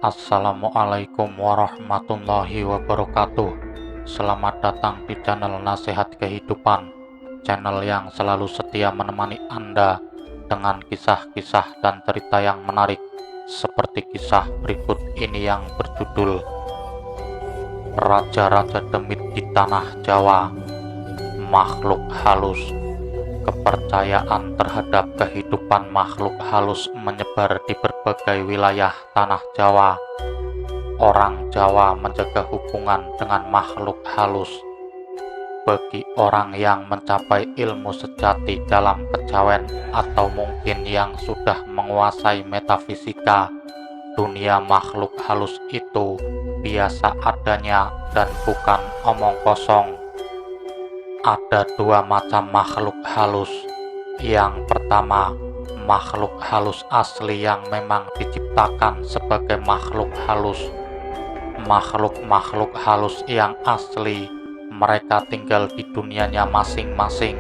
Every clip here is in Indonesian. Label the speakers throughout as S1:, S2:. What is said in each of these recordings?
S1: Assalamualaikum warahmatullahi wabarakatuh. Selamat datang di channel Nasihat Kehidupan, channel yang selalu setia menemani Anda dengan kisah-kisah dan cerita yang menarik, seperti kisah berikut ini yang berjudul Raja-Raja Demit di Tanah Jawa. Makhluk halus. Kepercayaan terhadap kehidupan makhluk halus menyebar di berbagai wilayah tanah Jawa. Orang Jawa menjaga hubungan dengan makhluk halus. Bagi orang yang mencapai ilmu sejati dalam kejawen atau mungkin yang sudah menguasai metafisika, dunia makhluk halus itu biasa adanya dan bukan omong kosong. Ada dua macam makhluk halus. Yang pertama, makhluk halus asli yang memang diciptakan sebagai makhluk halus. Makhluk-makhluk halus yang asli, mereka tinggal di dunianya masing-masing.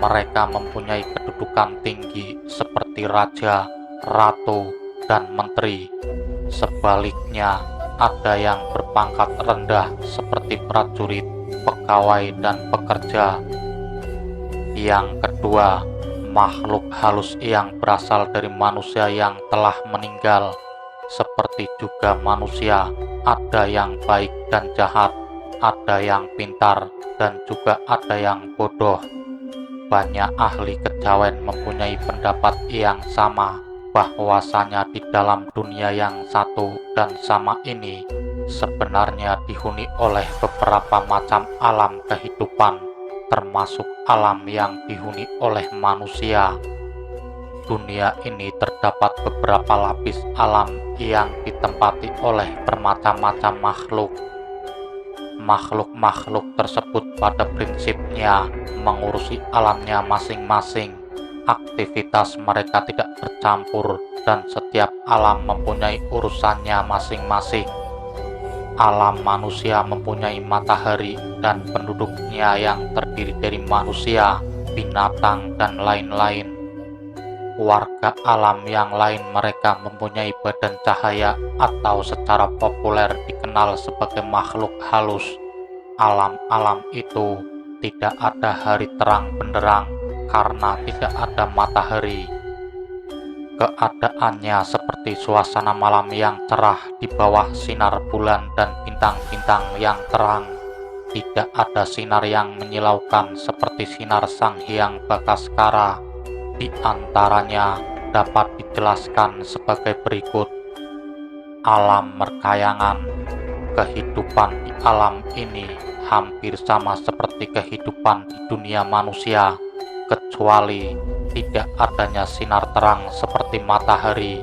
S1: Mereka mempunyai kedudukan tinggi seperti raja, ratu, dan menteri. Sebaliknya, ada yang berpangkat rendah seperti prajurit, pegawai, dan pekerja. Yang kedua, makhluk halus yang berasal dari manusia yang telah meninggal. Seperti juga manusia, ada yang baik dan jahat, ada yang pintar, dan juga ada yang bodoh. Banyak ahli kejawen mempunyai pendapat yang sama, bahwasanya di dalam dunia yang satu dan sama ini sebenarnya dihuni oleh beberapa macam alam kehidupan, termasuk alam yang dihuni oleh manusia. Dunia ini terdapat beberapa lapis alam yang ditempati oleh bermacam-macam makhluk. Makhluk-makhluk tersebut pada prinsipnya mengurusi alamnya masing-masing. Aktivitas mereka tidak bercampur dan setiap alam mempunyai urusannya masing-masing. Alam manusia mempunyai matahari dan penduduknya yang terdiri dari manusia, binatang, dan lain-lain. Warga alam yang lain mereka mempunyai badan cahaya atau secara populer dikenal sebagai makhluk halus. Alam-alam itu tidak ada hari terang benderang karena tidak ada matahari. Keadaannya seperti suasana malam yang cerah di bawah sinar bulan dan bintang-bintang yang terang. Tidak ada sinar yang menyilaukan seperti sinar Sang Hyang Bagaskara. Di antaranya dapat dijelaskan sebagai berikut. Alam merkayangan. Kehidupan di alam ini hampir sama seperti kehidupan di dunia manusia, kecuali tidak adanya sinar terang seperti matahari.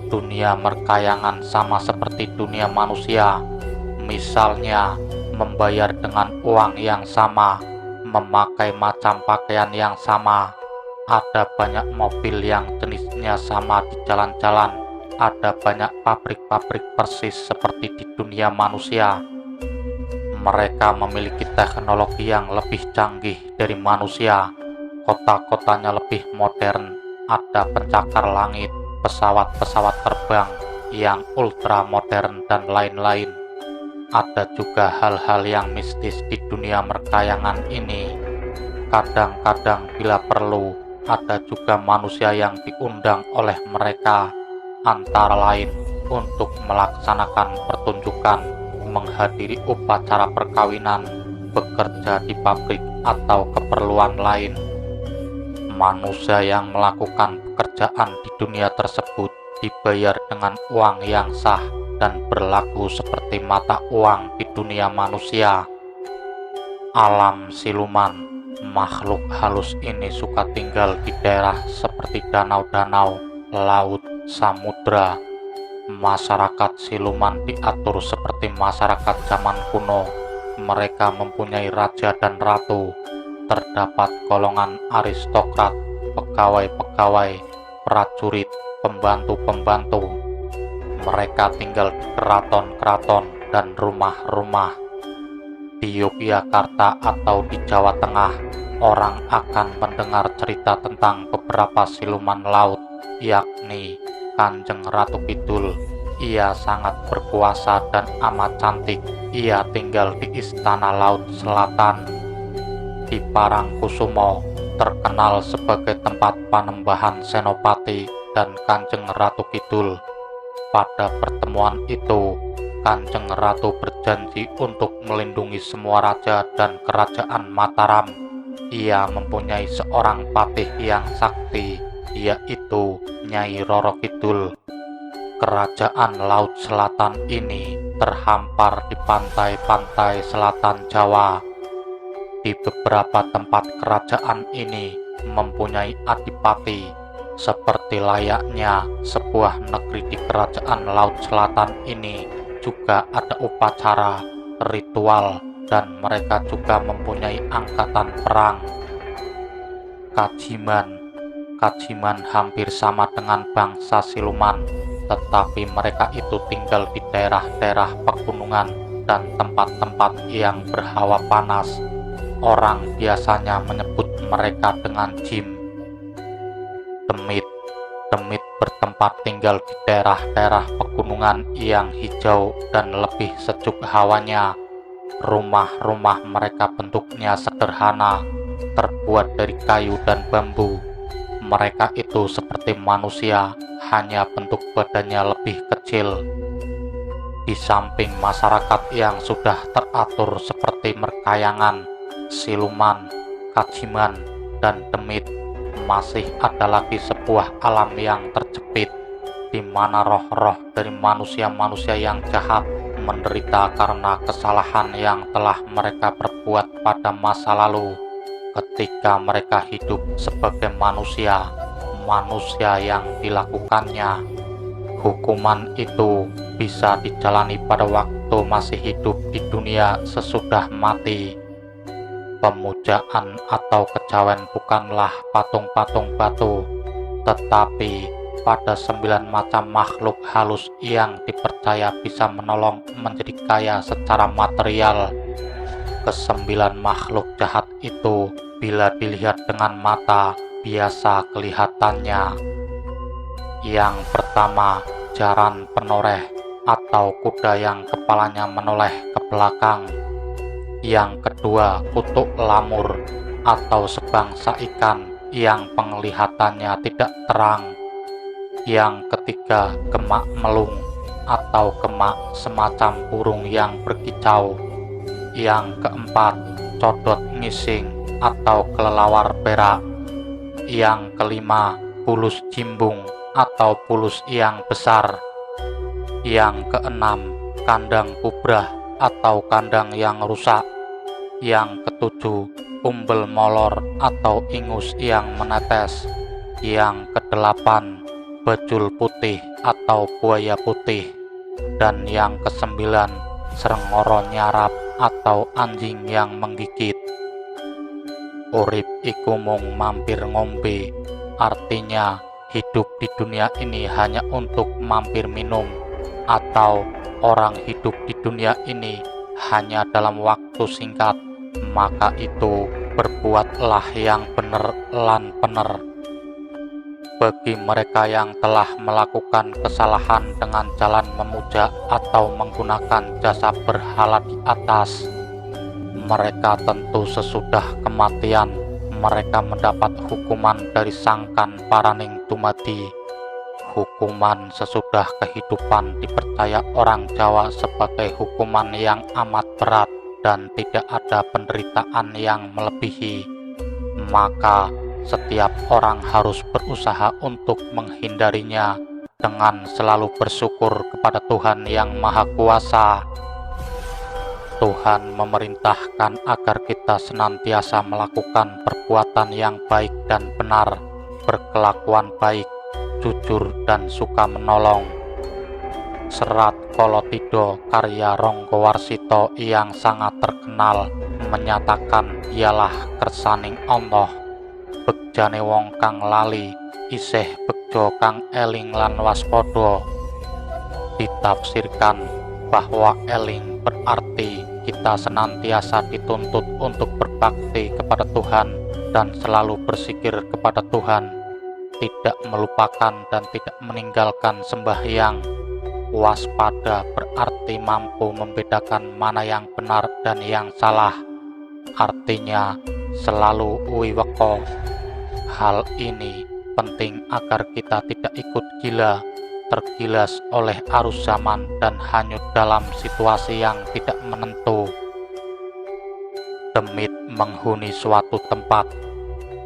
S1: Dunia merkayangan sama seperti dunia manusia, misalnya membayar dengan uang yang sama, memakai macam pakaian yang sama. Ada banyak mobil yang jenisnya sama di jalan-jalan. Ada banyak pabrik-pabrik persis seperti di dunia manusia. Mereka memiliki teknologi yang lebih canggih dari manusia. Kota-kotanya lebih modern. Ada pencakar langit, pesawat-pesawat terbang yang ultra modern, dan lain-lain. Ada juga hal-hal yang mistis di dunia merkayangan ini. Kadang-kadang bila perlu, ada juga manusia yang diundang oleh mereka, antara lain untuk melaksanakan pertunjukan, menghadiri upacara perkawinan, bekerja di pabrik, atau keperluan lain. Manusia yang melakukan pekerjaan di dunia tersebut dibayar dengan uang yang sah dan berlaku seperti mata uang di dunia manusia. Alam siluman. Makhluk halus ini suka tinggal di daerah seperti danau-danau, laut, samudra. Masyarakat siluman diatur seperti masyarakat zaman kuno. Mereka mempunyai raja dan ratu. Terdapat golongan aristokrat, pegawai-pegawai, prajurit, pembantu-pembantu. Mereka tinggal di keraton-keraton dan rumah-rumah. Di Yogyakarta atau di Jawa Tengah, orang akan mendengar cerita tentang beberapa siluman laut, yakni Kanjeng Ratu Kidul. Ia sangat berkuasa dan amat cantik. Ia tinggal di Istana Laut Selatan di Parangkusumo, terkenal sebagai tempat panembahan Senopati dan Kanjeng Ratu Kidul. Pada pertemuan itu, Kanjeng Ratu berjanji untuk melindungi semua raja dan kerajaan Mataram. Ia mempunyai seorang patih yang sakti, yaitu Nyai Roro Kidul. Kerajaan Laut Selatan ini terhampar di pantai-pantai selatan Jawa. Di beberapa tempat kerajaan ini mempunyai adipati, seperti layaknya sebuah negeri di kerajaan Laut Selatan ini juga ada upacara, ritual, dan mereka juga mempunyai angkatan perang. Kajiman hampir sama dengan bangsa siluman, tetapi mereka itu tinggal di daerah-daerah pegunungan dan tempat-tempat yang berhawa panas. Orang biasanya menyebut mereka dengan jim. Demit bertempat tinggal di daerah-daerah pegunungan yang hijau dan lebih sejuk hawanya. Rumah-rumah mereka bentuknya sederhana, terbuat dari kayu dan bambu. Mereka itu seperti manusia, hanya bentuk badannya lebih kecil. Di samping masyarakat yang sudah teratur seperti merkayangan, siluman, kajiman, dan demit, masih ada lagi sebuah alam yang terjepit, di mana roh-roh dari manusia-manusia yang jahat menderita karena kesalahan yang telah mereka perbuat pada masa lalu, ketika mereka hidup sebagai manusia yang dilakukannya. Hukuman itu bisa dijalani pada waktu masih hidup di dunia sesudah mati. Pemujaan atau kejawen bukanlah patung-patung batu, tetapi pada 9 macam makhluk halus yang dipercaya bisa menolong menjadi kaya secara material. Kesembilan makhluk jahat itu bila dilihat dengan mata biasa kelihatannya. Yang pertama, jaran penoreh atau kuda yang kepalanya menoleh ke belakang. Yang kedua, kutuk lamur atau sebangsa ikan yang penglihatannya tidak terang. Yang ketiga, gemak melung atau gemak semacam burung yang berkicau. Yang keempat, codot ngising atau kelelawar perak. Yang kelima, bulus jimbung atau bulus yang besar. Yang keenam, kandang kubrah atau kandang yang rusak. Yang ketujuh, umbel molor atau ingus yang menetes. Yang kedelapan, bajul putih atau buaya putih. Dan yang kesembilan, srengoro nyarap atau anjing yang menggigit. Urip iku mung mampir ngombe, artinya hidup di dunia ini hanya untuk mampir minum, atau orang hidup di dunia ini hanya dalam waktu singkat, maka itu berbuatlah yang benar lan bener. Bagi mereka yang telah melakukan kesalahan dengan jalan memuja atau menggunakan jasa berhala di atas, mereka tentu sesudah kematian mereka mendapat hukuman dari sangkan paraning dumadi. Hukuman sesudah kehidupan dipercaya orang Jawa sebagai hukuman yang amat berat dan tidak ada penderitaan yang melebihi. Maka setiap orang harus berusaha untuk menghindarinya dengan selalu bersyukur kepada Tuhan yang Maha Kuasa. Tuhan memerintahkan agar kita senantiasa melakukan perbuatan yang baik dan benar, berkelakuan baik, jujur, dan suka menolong. Serat Kolotido karya Ronggo Warsito yang sangat terkenal menyatakan ialah kersaning Allah. Begjane wong kang lali isih bejo kang eling lan waspada. Ditafsirkan bahwa eling berarti kita kita senantiasa dituntut untuk berbakti kepada Tuhan dan selalu berzikir kepada Tuhan, tidak melupakan dan tidak meninggalkan sembahyang. Waspada berarti mampu membedakan mana yang benar dan yang salah. Artinya selalu wiweko. Hal ini penting agar kita tidak ikut gila, tergilas oleh arus zaman dan hanyut dalam situasi yang tidak menentu. Demit menghuni suatu tempat.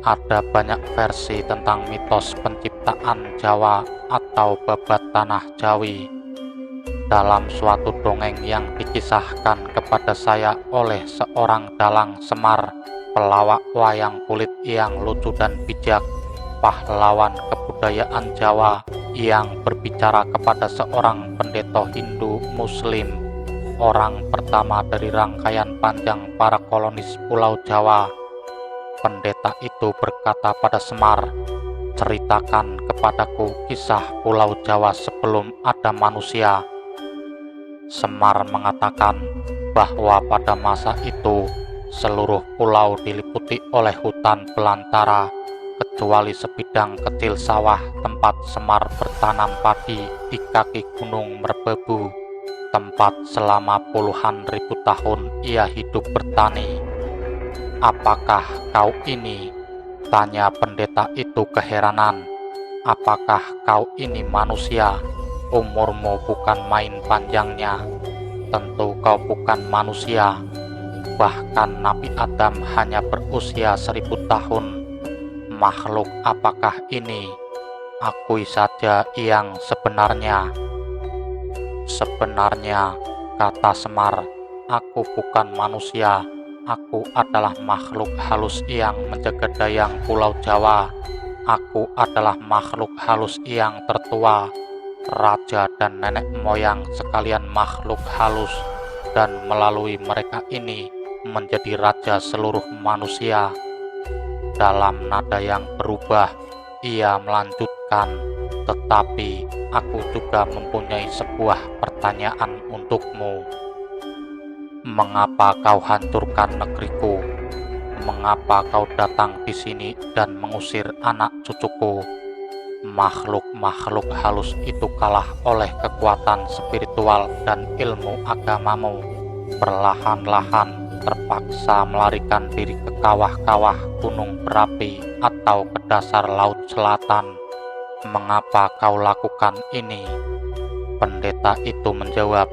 S1: Ada banyak versi tentang mitos penciptaan Jawa atau babat tanah Jawi. Dalam suatu dongeng yang dikisahkan kepada saya oleh seorang dalang Semar, pelawak wayang kulit yang lucu dan bijak, pahlawan kebudayaan Jawa yang berbicara kepada seorang pendeta Hindu Muslim, orang pertama dari rangkaian panjang para kolonis Pulau Jawa. Pendeta itu berkata pada Semar, "Ceritakan kepadaku kisah Pulau Jawa sebelum ada manusia." Semar mengatakan bahwa pada masa itu seluruh pulau diliputi oleh hutan belantara, kecuali sebidang kecil sawah tempat Semar bertanam padi di kaki Gunung Merbabu, tempat selama puluhan ribu tahun ia hidup bertani. "Apakah kau ini?" tanya pendeta itu keheranan. "Apakah kau ini manusia? Umurmu bukan main panjangnya. Tentu kau bukan manusia. Bahkan Nabi Adam hanya berusia 1000 tahun. Makhluk apakah ini? Akui saja yang sebenarnya." "Sebenarnya," kata Semar, "aku bukan manusia. Aku adalah makhluk halus yang menjaga dayang Pulau Jawa. Aku adalah makhluk halus yang tertua. Raja dan nenek moyang sekalian makhluk halus, dan melalui mereka ini menjadi raja seluruh manusia." Dalam nada yang berubah, ia melanjutkan, "Tetapi aku juga mempunyai sebuah pertanyaan untukmu. Mengapa kau hancurkan negeriku? Mengapa kau datang di sini dan mengusir anak cucuku?" Makhluk-makhluk halus itu kalah oleh kekuatan spiritual dan ilmu agamamu. Perlahan-lahan terpaksa melarikan diri ke kawah-kawah gunung berapi atau ke dasar laut selatan. "Mengapa kau lakukan ini?" Pendeta itu menjawab,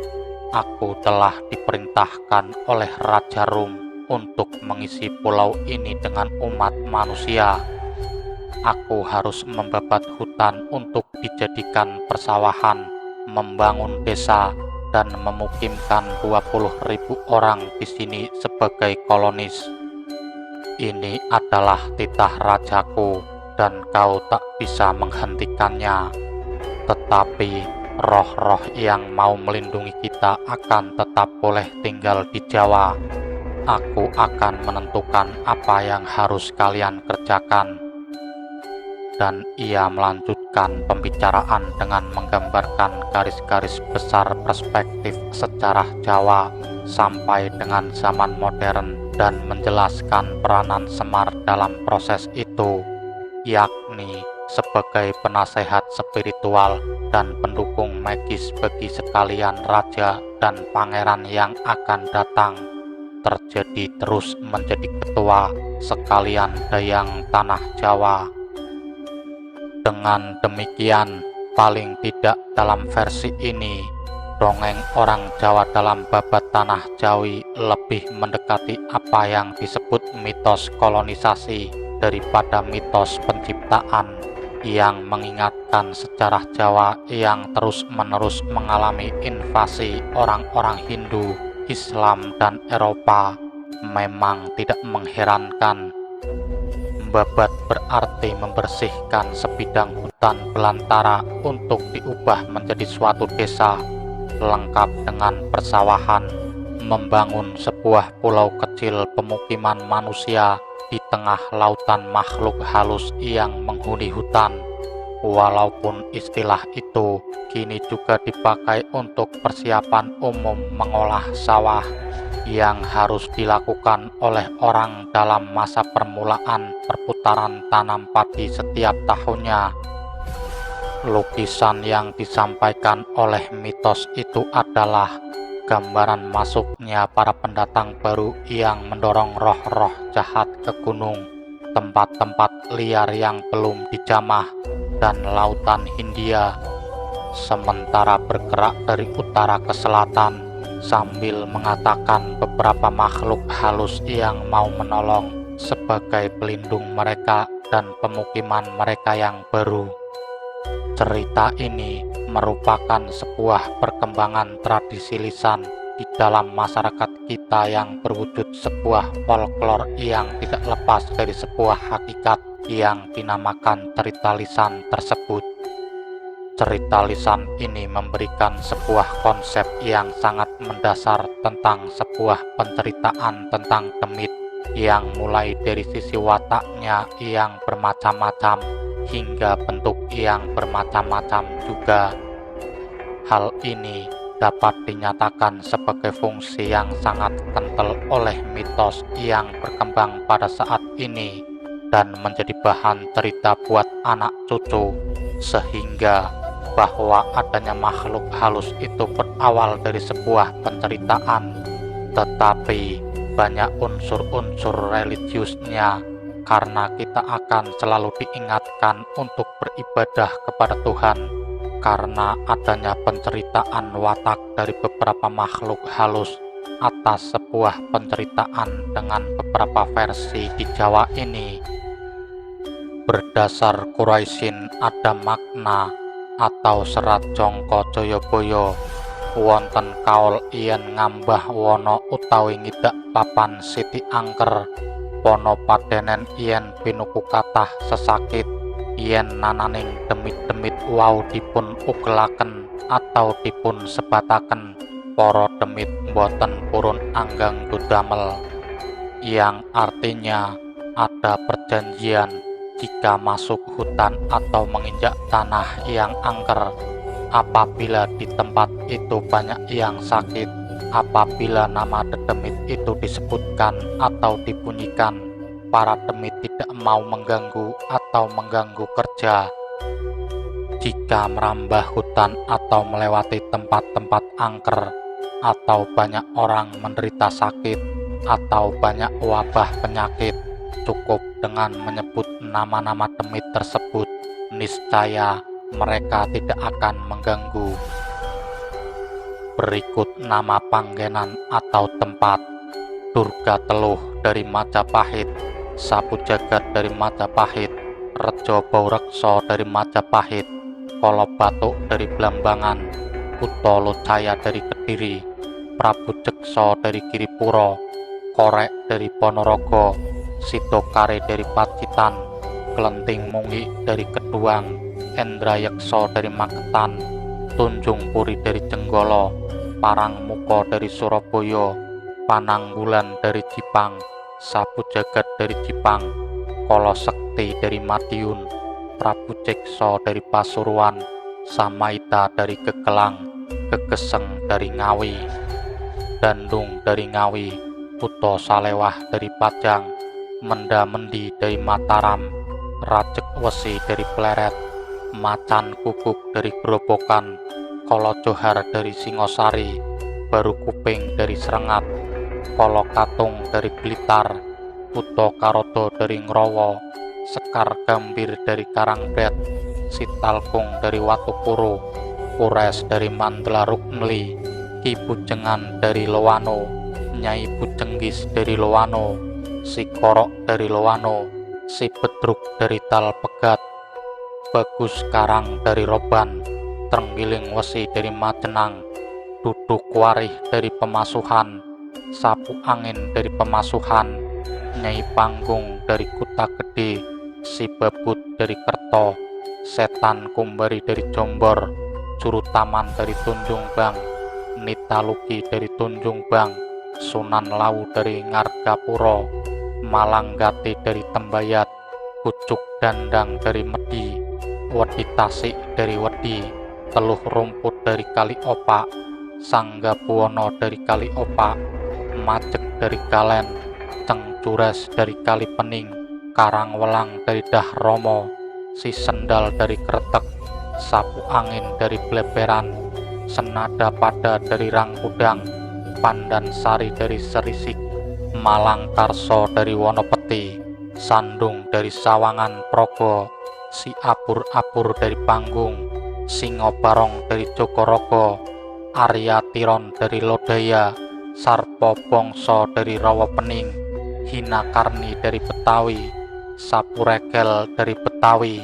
S1: "Aku telah diperintahkan oleh Raja Rum untuk mengisi pulau ini dengan umat manusia. Aku harus membabat hutan untuk dijadikan persawahan, membangun desa, dan memukimkan 20.000 orang di sini sebagai kolonis. Ini adalah titah rajaku dan kau tak bisa menghentikannya. Tetapi roh-roh yang mau melindungi kita akan tetap boleh tinggal di Jawa. Aku akan menentukan apa yang harus kalian kerjakan." Dan ia melanjutkan pembicaraan dengan menggambarkan garis-garis besar perspektif sejarah Jawa sampai dengan zaman modern dan menjelaskan peranan Semar dalam proses itu, yakni sebagai penasehat spiritual dan pendukung magis bagi sekalian raja dan pangeran yang akan datang, terjadi terus menjadi ketua sekalian dayang tanah Jawa. Dengan demikian, paling tidak dalam versi ini, dongeng orang Jawa dalam babat tanah Jawi lebih mendekati apa yang disebut mitos kolonisasi daripada mitos penciptaan, yang mengingatkan sejarah Jawa yang terus-menerus mengalami invasi orang-orang Hindu, Islam, dan Eropa. Memang tidak mengherankan. Babat berarti membersihkan sebidang hutan belantara untuk diubah menjadi suatu desa, lengkap dengan persawahan, membangun sebuah pulau kecil pemukiman manusia di tengah lautan makhluk halus yang menghuni hutan. Walaupun istilah itu kini juga dipakai untuk persiapan umum mengolah sawah, yang harus dilakukan oleh orang dalam masa permulaan perputaran tanam padi setiap tahunnya. Lukisan yang disampaikan oleh mitos itu adalah gambaran masuknya para pendatang baru yang mendorong roh-roh jahat ke gunung, tempat-tempat liar yang belum dijamah, dan lautan Hindia, sementara bergerak dari utara ke selatan sambil mengatakan beberapa makhluk halus yang mau menolong sebagai pelindung mereka dan pemukiman mereka yang baru. Cerita ini merupakan sebuah perkembangan tradisi lisan di dalam masyarakat kita yang berwujud sebuah folklor yang tidak lepas dari sebuah hakikat yang dinamakan cerita lisan tersebut. Cerita lisan ini memberikan sebuah konsep yang sangat mendasar tentang sebuah penceritaan tentang demit yang mulai dari sisi wataknya yang bermacam-macam hingga bentuk yang bermacam-macam juga. Hal ini dapat dinyatakan sebagai fungsi yang sangat kental oleh mitos yang berkembang pada saat ini dan menjadi bahan cerita buat anak cucu, sehingga bahwa adanya makhluk halus itu berawal dari sebuah penceritaan, tetapi banyak unsur-unsur religiusnya, karena kita akan selalu diingatkan untuk beribadah kepada Tuhan karena adanya penceritaan watak dari beberapa makhluk halus atas sebuah penceritaan dengan beberapa versi di Jawa ini. Berdasar Quraisyin ada makna atau serat Jongko Joyoboyo wonten kaul yen ngambah wono utawi ngidak papan siti angker pono padenen yen pinuku kathah sesakit yen nananing demit-demit wau dipun ugelaken atau dipun sebataken para demit boten purun anggang dudamel, yang artinya ada perjanjian jika masuk hutan atau menginjak tanah yang angker, apabila di tempat itu banyak yang sakit, apabila nama dedemit itu disebutkan atau dibunyikan, para demit tidak mau mengganggu atau mengganggu kerja. Jika merambah hutan atau melewati tempat-tempat angker, atau banyak orang menderita sakit, atau banyak wabah penyakit, cukup dengan menyebut nama-nama demit tersebut, niscaya mereka tidak akan mengganggu. Berikut nama panggenan atau tempat: Durga Teluh dari Majapahit, Sapu Jagat dari Majapahit, Rejo Baurekso dari Majapahit, Kolo Batuk dari Blambangan, Kuto Locaya dari Kediri, Prabu Jekso dari Giripuro, Korek dari Ponorogo, Sidokare dari Pacitan, Kelenting Mungi dari Keduang, Endrayekso dari Magetan, Tunjung Puri dari Jenggolo, Parangmuko dari Surabaya, Pananggulan dari Jipang, Sapu Jagat dari Jipang, Kolo Sekti dari Madiun, Prabu Jekso dari Pasuruan, Samaita dari Gegelang, Gegeseng dari Ngawi, Dandung dari Ngawi, Kuto Salewah dari Pajang, Mendamendi dari Mataram, Rajek Wesi dari Pleret, Macan Kukuk dari Grobogan, Kolo Johar dari Singosari, Baru Kuping dari Serengat, Kolo Katung dari Blitar, Kuto Karodo dari Ngrowo, Sekar Gambir dari Karangbet, Sitalkung dari Watupuro, Pures dari Mandala Rukmeli, Ki Bujengan dari Lowano, Nyai Bujenggis dari Lowano, Si Korok dari Lowano, Si Bedruk dari Talpegat, Bagus Karang dari Roban, Trenggiling Wesi dari Majenang, Duduk Warih dari Pemasuhan, Sapu Angin dari Pemasuhan, Nyai Panggung dari Kuta Gede, Si Babut dari Kerto, Setan Kumbari dari Jombor, Juru Taman dari Tunjung Bang, Nitaluki dari Tunjung Bang, Sunan Lawu dari Ngargapuro, Malanggati dari Tembayat, Pucuk Dandang dari Medi, Wedi Tasik dari Wedi, Teluh Rumput dari Kali Opak, Sangga Buwono dari Kali Opak, Majek dari Galen, Cengcures dari Kali Pening, Karangwelang dari Dahromo, Si Sendal dari Kretek, Sapu Angin dari Bleberan, Senada Pada dari Rangkudang, Pandan Sari dari Serisik, Malang Karso dari Wonopeti, Sandung dari Sawangan Progo, Si Apur-apur dari Panggung, Singo Barong dari Jogorogo, Arya Tiron dari Lodaya, Sarpo Bongso dari Rawapening, Hinakarni dari Betawi, Sapuregel dari Betawi,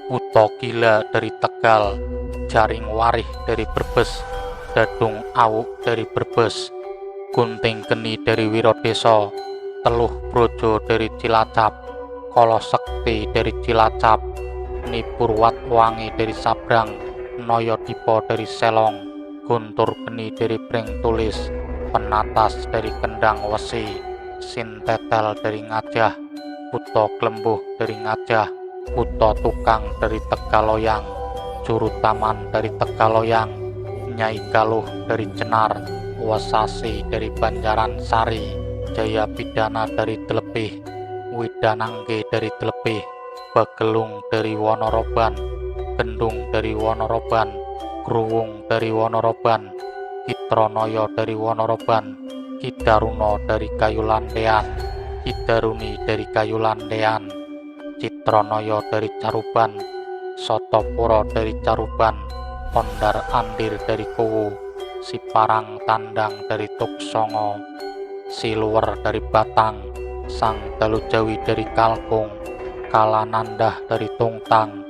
S1: Uto Gila dari Tegal, Jaring Warih dari Brebes, Dadung Awuk dari Brebes, Gunting Geni dari Wirodeso, Teluh Brojo dari Cilacap, Kolo Sekti dari Cilacap, Nipurwat Wangi dari Sabrang, Noyo Dipo dari Selong, Guntur Geni dari Brengtulis, Penatas dari Kendang Wesi, Sintetel dari Ngajah, Puto Klembuh dari Ngajah, Puto Tukang dari Tegaloyang, Jurutaman dari Tegaloyang, Nyai Galuh dari Jenar, Wasasi dari Banjaran Sari, Jaya Pidana dari Telepih, Widanangge dari Telepih, Bagelung dari Wonoroban, Gendung dari Wonoroban, Gruwung dari Wonoroban, Kitronoyo dari Wonoroban, Kidaruno dari Kayulandean, Kidaruni dari Kayulandean, Citronoyo dari Caruban, Sotopuro dari Caruban, Ondar Andir dari Kuwu, Siparang Tandang dari Tuksongo, Siluwer dari Batang, Sang Dalu Jawi dari Kalkung, Kalanandah dari Tungtang,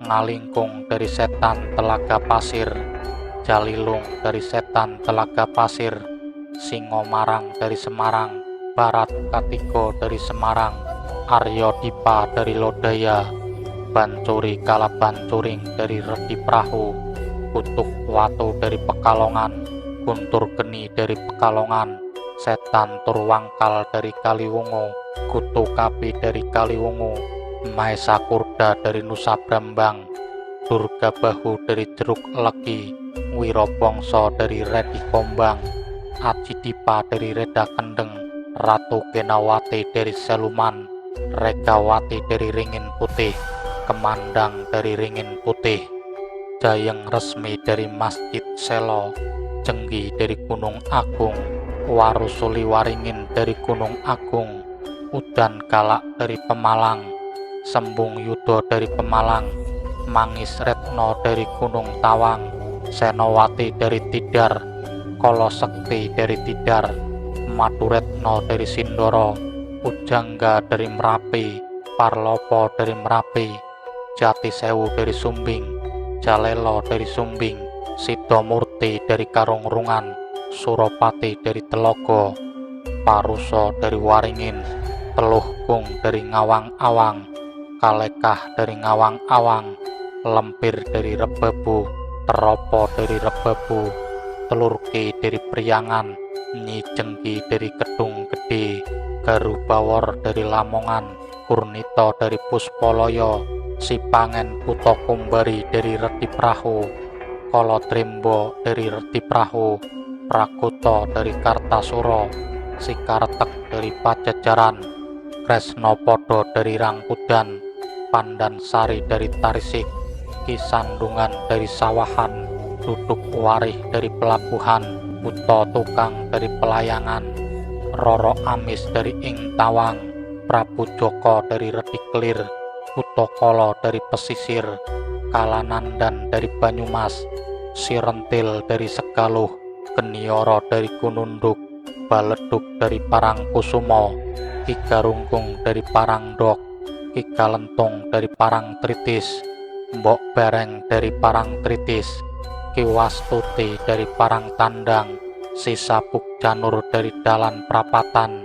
S1: Ngalingkung dari Setan Telaga Pasir, Jalilung dari Setan Telaga Pasir, Singomarang dari Semarang, Barat Katiko dari Semarang, Aryo Dipa dari Lodaya, Bancuri Kala Bancuring dari Redi Prahu, Kutuk Watu dari Pekalongan, Guntur Geni dari Pekalongan, Setan Turwangkal dari Kaliwungu, Kutu Kapi dari Kaliwungu, Maesa Kurda dari Nusa Brambang, Durga Bahu dari Jeruk Legi, Wirobongso dari Redi Kombang, Aji Dipa dari Reda Kendeng, Ratu Genawati dari Seluman, Regawati dari Ringin Putih, Kemandang dari Ringin Putih, Jayeng Resmi dari Masjid Selo, Jenggi dari Gunung Agung, Warusuli Waringin dari Gunung Agung, Udan Galak dari Pemalang, Sembung Yudo dari Pemalang, Mangis Retno dari Gunung Tawang, Senowati dari Tidar, Kolo Sekti dari Tidar, Maduretno dari Sindoro, Pujangga dari Merapi, Parlopo dari Merapi, Jati Sewu dari Sumbing, Jalelo dari Sumbing, Sidomurti dari Karungrungan, Suropati dari Telogo, Paruso dari Waringin, Teluhkung dari Ngawang-Awang, Kalekah dari Ngawang-Awang, Lempir dari Rebebu, Teropo dari Rebebu, Telurki dari Priangan, Nyi Jengki dari Kedung Gede, Garubawor dari Lamongan, Kurnito dari Puspoloyo, Sipangen Puto Kumbari dari Redi Prahu, Kolo Trimbo dari Redi Prahu, Prakuto dari Kartasuro, Sikartek dari Pajajaran, Kresnopodo dari Rangkudan, Pandan Sari dari Tarisik, Kisandungan dari Sawahan, Duduk Warih dari Pelabuhan, Puto Tukang dari Pelayangan, Roro Amis dari Ing Tawang, Prabu Joko dari Redi Kelir, Puto Kolo dari Pesisir, Kalanandan dari Banyumas, Sirentil dari Segaluh, Genioro dari Gununduk, Baleduk dari Parangkusumo, Ki Garungkung dari Parangdok, Ki Galentung dari Parangtritis, Mbok Bereng dari Parangtritis, Ki Wastuti dari Parangtandang, Si Sabuk Janur dari Dalan Prapatan,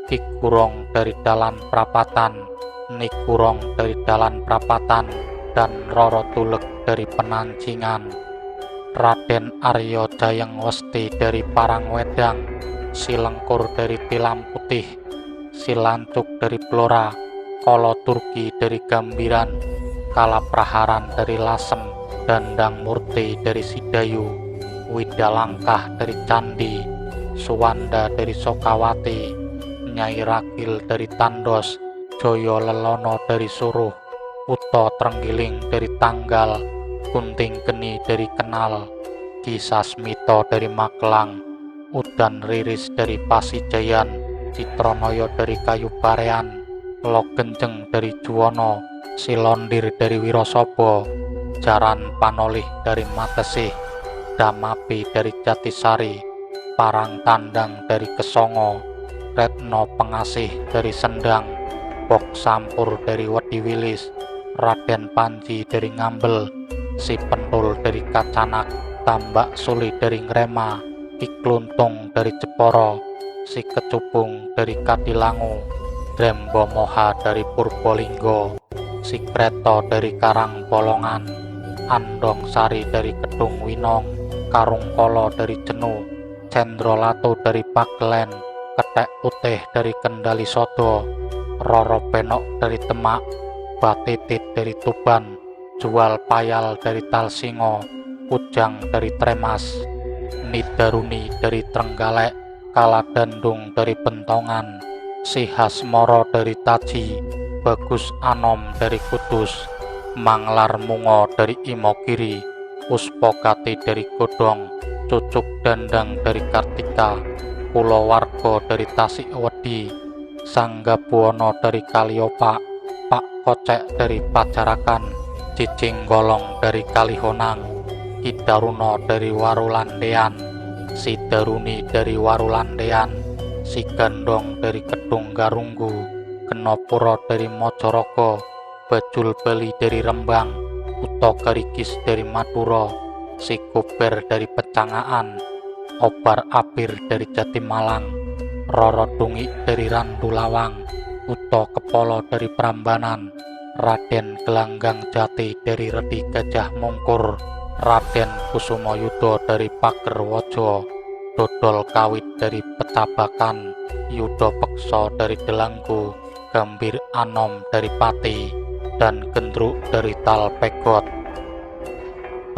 S1: Ki Kurong dari Dalan Prapatan, Nikurong dari Dalan Prapatan, dan Roro Tulek dari Penancingan, Raden Aryo Jayeng Westi dari Parangwedang, Silengkur dari Tilam Putih, Silancuk dari Blora, Kolo Turki dari Gambiran, Kalapraharan dari Lasem, Dandang Murti dari Sidayu, Widalangkah dari Candi, Suwanda dari Sokawati, Nyai Ragil dari Tandos, Joyo Lelono dari Suruh, Uto Trenggiling dari Tanggal, Kunting Geni dari Kenal, Ki Sasmito dari Magelang, Udan Riris dari Pasijayan, Citronoyo dari Kayubarean, Logenjeng dari Juwono, Silondir dari Wirosobo, Jaran Panolih dari Matesih, Damapi dari Jatisari, Parang Tandang dari Kesongo, Retno Pengasih dari Sendang, Pok Sampur dari Wediwilis, Raden Panji dari Ngambel, Si Pentul dari Kacanak, Tambak Suli dari Ngrema, Ki Kluntung dari Jeporo, Si Kecubung dari Kadilangu, Drembo Moha dari Purbolinggo, Si Kreto dari Karang Bolongan, Andong Sari dari Kedung Winong, Karung Kolo dari Jenu, Cendrolato dari Pagelen, Ketek Putih dari Kendali Sodo, Roro Penok dari Demak, Batitit dari Tuban, Jual Payal dari Talsingo, Kujang dari Tremas, Nidaruni dari Trenggalek, Kaladandung dari Bentongan, Sihasmoro dari Taji, Bagus Anom dari Kudus, Manglar Mungo dari Imogiri, Uspokati dari Godong, Cucuk Dandang dari Kartika, Kulowargo dari Tasikwedi, Sanggabuwono dari Kaliopak, Pak Kocek dari Pacarakan, Cicing Golong dari Kalihonang, Kidaruno dari Warulandean, Si Daruni dari Warulandean, Si Gandong dari Kedung Garunggu, Kenopuro dari Mojorogo, Bajul Bali dari Rembang, Uto Garigis dari Maduro, Si Kuber dari Pecangaan, Obar Abir dari Jatimalang, Roro Dungi dari Randulawang, Uto Kepolo dari Prambanan, Raden Gelanggang Jati dari Redi Gajah Mungkur, Raden Kusumo Yudo dari Pagerwojo, Dodol Kawit dari Pecabakan, Yudo Pekso dari Delanggu, Gambir Anom dari Pati, dan Gendruk dari Talpegot.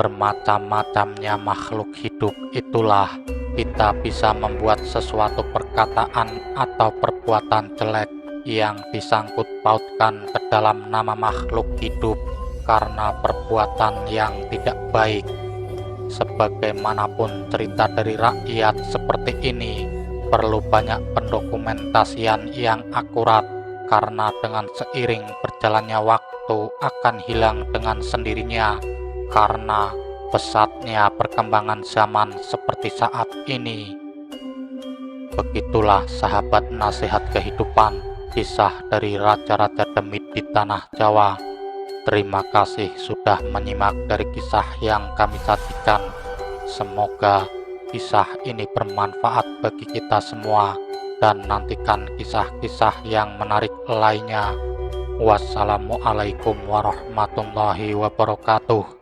S1: Bermacam-macamnya makhluk hidup itulah kita bisa membuat sesuatu perkataan atau perbuatan jelek yang disangkut pautkan ke dalam nama makhluk hidup karena perbuatan yang tidak baik. Sebagaimanapun cerita dari rakyat seperti ini perlu banyak pendokumentasian yang akurat, karena dengan seiring berjalannya waktu akan hilang dengan sendirinya karena pesatnya perkembangan zaman seperti saat ini. Begitulah sahabat nasihat kehidupan, kisah dari raja-raja demit di tanah Jawa. Terima kasih sudah menyimak dari kisah yang kami sajikan. Semoga kisah ini bermanfaat bagi kita semua, dan nantikan kisah-kisah yang menarik lainnya. Wassalamualaikum warahmatullahi wabarakatuh.